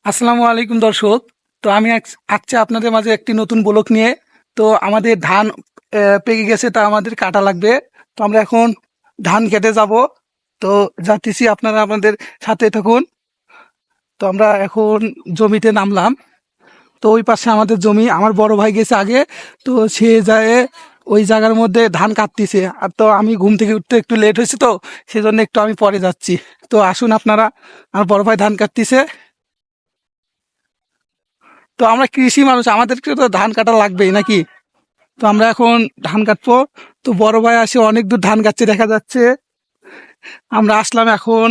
আসসালামু আলাইকুম দর্শক। তো আমি আজকে আপনাদের মাঝে একটি নতুন ব্লগ নিয়ে। তো আমাদের ধান পেকে গেছে, তা আমাদের কাটা লাগবে। তো আমরা এখন ধান কেটে যাব। তো যাচ্ছি, আপনারা আমাদের সাথে থাকুন। তো আমরা এখন জমিতে নামলাম। তো ওই পাশে আমাদের জমি, আমার বড় ভাই গেছে আগে। তো সে যায় ওই জায়গার মধ্যে ধান কাটতিছে। আর তো আমি ঘুম থেকে উঠতে একটু লেট হয়েছে, তো সেজন্য একটু আমি পরে যাচ্ছি। তো আসুন আপনারা, আমার বড় ভাই ধান কাটতিছে। তো আমরা কৃষি মানুষ, আমাদেরকে তো ধান কাটা লাগবেই নাকি। তো আমরা এখন ধান কাটবো। তো বড় ভাই আসে অনেক দূর ধান কাটছে দেখা যাচ্ছে। আমরা আসলাম এখন।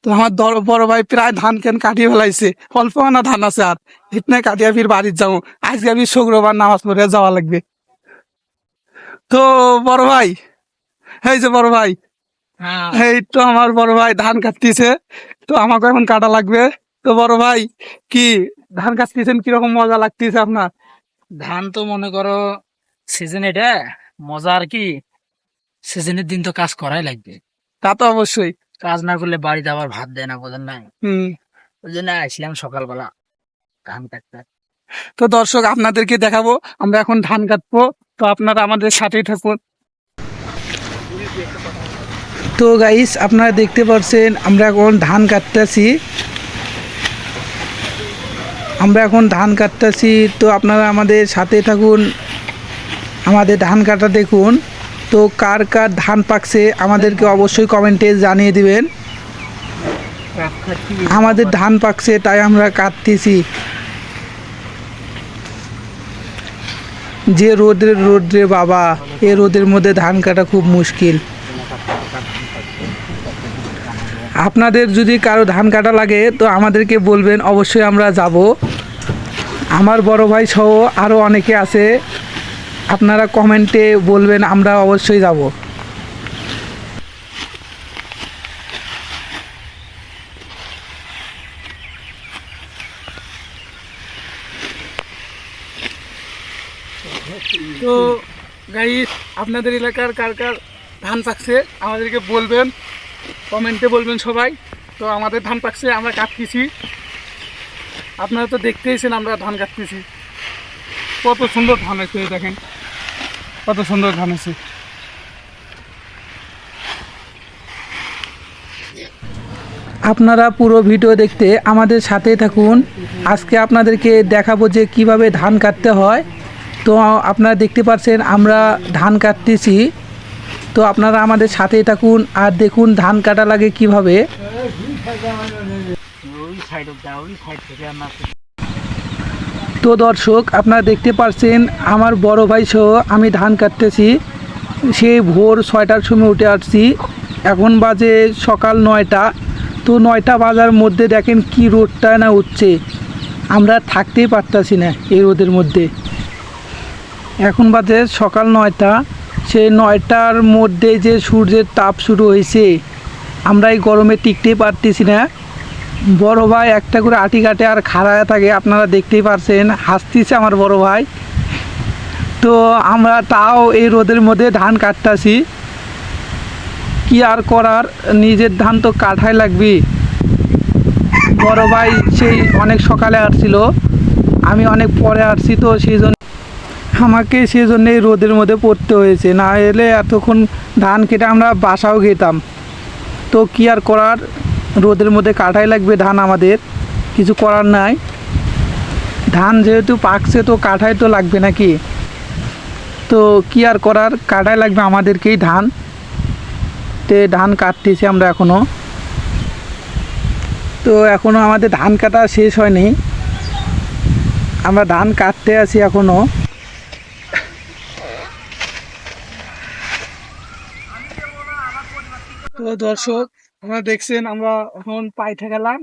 তো আমার বড় ভাই প্রায় ধান কেন কাটিয়ে ফেলাইছে, অল্প না ধান আছে আর। ইতনে কাটিয়ে ফির বাড়ির যাবো। আজকে আমি শুক্রবার নামাজ পড়ে যাওয়া লাগবে। তো বড় ভাই, এই যে বড় ভাই, হ্যাঁ। এই তো আমার বড় ভাই ধান কাটতিছে। তো আমাকে এখন কাটা লাগবে। তো বড় ভাই, কি ধান কাটতেছেন, কিরকম মজা লাগতেছে আপনার? ধান তো মনে করো সিজন এটা মজা আর কি। সিজনের দিন তো কাজ করাই লাগবে। তা তো অবশ্যই। কাজ না করলে বাড়িতে আবার ভাত দেয় না, বোঝেন নাই? হুম। ওই জন্য আসলাম সকালবেলা ধান কাটতে। তো দর্শক, আপনাদেরকে দেখাবো আমরা এখন ধান কাটবো। তো আপনারা আমাদের সাথেই থাকুন। তো গাইস, আপনারা দেখতে পাচ্ছেন আমরা এখন ধান কাটতেছি। তো আপনারা আমাদের সাথে থাকুন, আমাদের ধান কাটা দেখুন। তো কার কার ধান পাকছে আমাদেরকে অবশ্যই কমেন্টে জানিয়ে দিবেন। আমাদের ধান পাকছে, তাই আমরা কাটতেছি। যে রোদ্রে বাবা, এ রোদের মধ্যে ধান কাটা খুব মুশকিল। আপনাদের যদি কারো ধান কাটা লাগে তো আমাদেরকে বলবেন, অবশ্যই আমরা যাব। আমার বড় ভাই সহ আরও অনেকে আছে, আপনারা কমেন্টে বলবেন, আমরা অবশ্যই যাব। তো গাইস, আপনাদের এলাকার কার কার ধান পাকছে আমাদেরকে বলবেন, কমেন্টে বলবেন সবাই। তো আমাদের ধান পাকছে, আমরা কাটতেছি। আপনারা তো দেখতেইছেন আমরা ধান কাটতেছি। কত সুন্দর ধান হয়েছে, এই দেখেন কত সুন্দর ধান হয়েছে। আপনারা পুরো ভিডিও দেখতে আমাদের সাথেই থাকুন। আজকে আপনাদেরকে দেখাবো যে কিভাবে ধান কাটতে হয়। তো আপনারা দেখতে পাচ্ছেন আমরা ধান কাটতেছি। তো আপনারা আমাদের সাথেই থাকুন আর দেখুন ধান কাটা লাগে কিভাবে। ওই সাইড থেকে আমরা তো দর্শক, আপনারা দেখতে পাচ্ছেন আমার বড় ভাই সহ আমি ধান কাটতেছি। সেই ভোর 6টার সময় উঠে আসছি, এখন বাজে সকাল 9টা। তো 9টা বাজার মধ্যে দেখেন কি রোদটা না উঠছে, আমরা থাকতেই পারতাছি না এই রোদের মধ্যে। এখন বাজে সকাল 9টা, সেই 9টার মধ্যে যে সূর্যের তাপ শুরু হয়েছে, আমরা এই গরমে টিকতেই পারতেছি না। বড় ভাই একটা করে আটি কাটে আর খাড়ায় থাকে, আপনারা দেখতেই পারছেন, হাসতেছে আমার বড় ভাই। তো আমরা তাও এই রোদের মধ্যে ধান কাটতাছি, কি আর করার, নিজের ধান তো কাটাই লাগবে। বড় ভাই সেই অনেক সকালে আসছিল, আমি অনেক পরে আসছি, তো সেই জন্য আমাকে সেজন্য এই রোদের মধ্যে পড়তে হয়েছে, না এলে এতক্ষণ ধান কেটে আমরা বাসাও খেতাম। তো কি আর করার, রোদের মধ্যে কাটাই লাগবে ধান, আমাদের কিছু করার নাই। ধান যেহেতু পাকছে তো কাটাই তো লাগবে নাকি। তো কি আর করার, কাটাই লাগবে আমাদেরকেই ধান। তে ধান কাটতেছি আমরা এখনও। তো এখনও আমাদের ধান কাটা শেষ হয়নি, আমরা ধান কাটতে আছি এখনও। তো দর্শক, আপনারা দেখছেন আমরা এখন পাইতে গেলাম।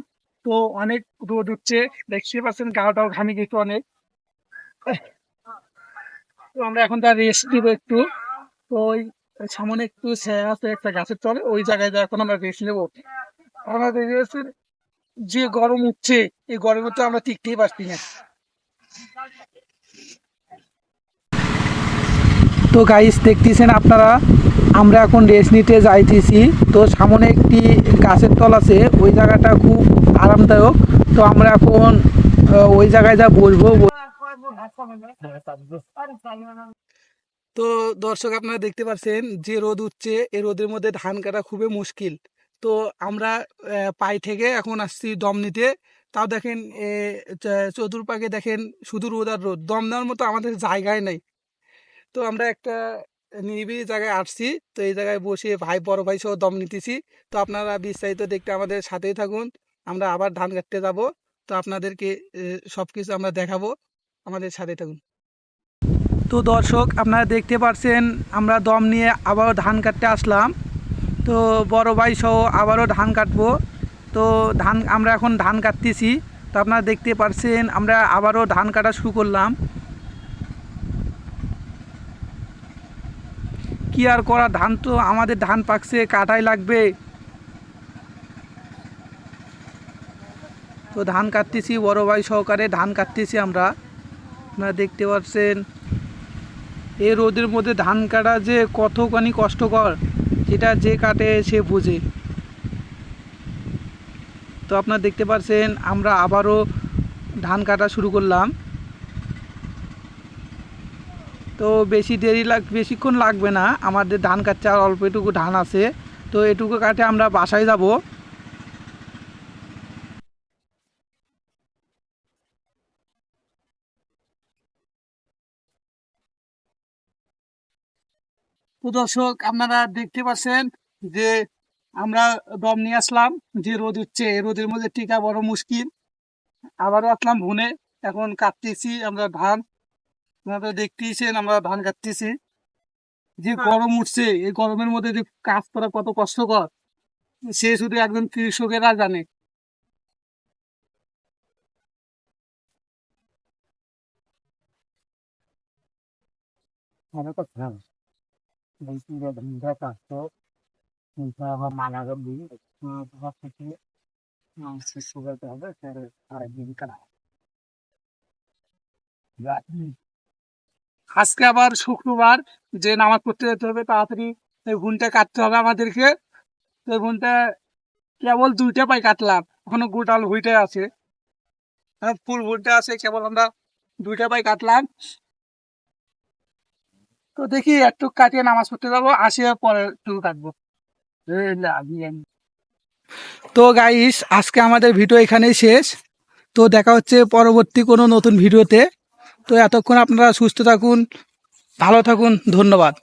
তো অনেক রোদ উঠছে, দেখতে পাচ্ছেন গাটাও ঘামে গেছে অনেক। তো আমরা এখন তার রেস্ট নিব একটু। তো ওই সামনে একটু ছায়া আছে একটা গাছের তলে, ওই জায়গায় এখন আমরা রেস্ট নেবো। আমরা দেখেছি যে গরম উঠছে, এই গরমে তো আমরা টিকতেই পারছি না। তো গাইস দেখতেছেন আপনারা, আমরা এখন রেস্ট নিতে যাইতেছি। তো সামনে একটি গাছের তল আছে, ওই জায়গাটা খুব আরামদায়ক। তো আমরা এখন ওই জায়গায় যা বসবো। তো দর্শক আপনারা দেখতে পাচ্ছেন যে রোদ উঠছে, এই রোদের মধ্যে ধান কাটা খুবই মুশকিল। তো আমরা পাই থেকে এখন আসছি দম নিতে। তাও দেখেন চতুর্পাকে দেখেন শুধু রোদ আর রোদ, দম নেওয়ার মতো আমাদের জায়গায় নেই। তো আমরা একটা নিরিবিলি জায়গায় আসছি। তো এই জায়গায় বসে ভাই বড় ভাই সহ দম নিতেছি। তো আপনারা বিস্তারিত দেখতে আমাদের সাথেই থাকুন। আমরা আবার ধান কাটতে যাব। তো আপনাদেরকে সব কিছু আমরা দেখাবো, আমাদের সাথে থাকুন। তো দর্শক আপনারা দেখতে পাচ্ছেন আমরা দম নিয়ে আবারও ধান কাটতে আসলাম। তো বড় ভাই সহ আবারও ধান কাটবো। তো আমরা এখন ধান কাটতেছি। তো আপনারা দেখতে পাচ্ছেন আমরা আবারও ধান কাটা শুরু করলাম। কি আর করা, ধান তো আমাদের ধান পাকছে, কাটাই লাগবে। তো ধান কাটতেছি, বড় ভাই সহকারে ধান কাটতেছি আমরা। আপনারা দেখতে পাচ্ছেন এই রোদের মধ্যে ধান কাটা যে কতখানি কষ্টকর, সেটা যে কাটে সে বোঝে। তো আপনারা দেখতে পাচ্ছেন আমরা আবারও ধান কাটা শুরু করলাম। তো বেশিক্ষণ লাগবে না, আমাদের ধান কাটতে আর অল্প এটুকু ধান আছে। তো এটুকু কাটে আমরা বাসায় যাব। তো দর্শক আপনারা দেখতে পাচ্ছেন যে আমরা দম নিয়ে আসলাম। যে রোদ উঠছে, এই রোদের মধ্যে টিকা বড় মুশকিল। আবারও আসলাম ভুনে, এখন কাটতেছি আমরা ধান। আপনারা দেখতেইছেন আমরা ধান কাটতেছি। যে গরম উঠছে, এই গরমের মধ্যে যে কাজ করা কত কষ্টকর, সে শুধু একজন কৃষকেরা জানে। আজকে আবার শুক্রবার, যে নামাজ পড়তে যেতে হবে তাড়াতাড়ি, এই ভুনটা কাটতে হবে আমাদেরকে। তো এই ভুনটা কেবল 2টা পাই কাটলাম, এখনো গোটাল ভুইটা আছে, ফুল ভুট্টা আছে, কেবল আমরা 2টা পাই কাটলাম। তো দেখি একটু কাটিয়ে নামাজ পড়তে যাবো, আসি পরে একটু কাটবো। তো গাইস, আজকে আমাদের ভিডিও এখানেই শেষ। তো দেখা হচ্ছে পরবর্তী কোনো নতুন ভিডিওতে। তো এতক্ষণ আপনারা সুস্থ থাকুন, ভালো থাকুন, ধন্যবাদ।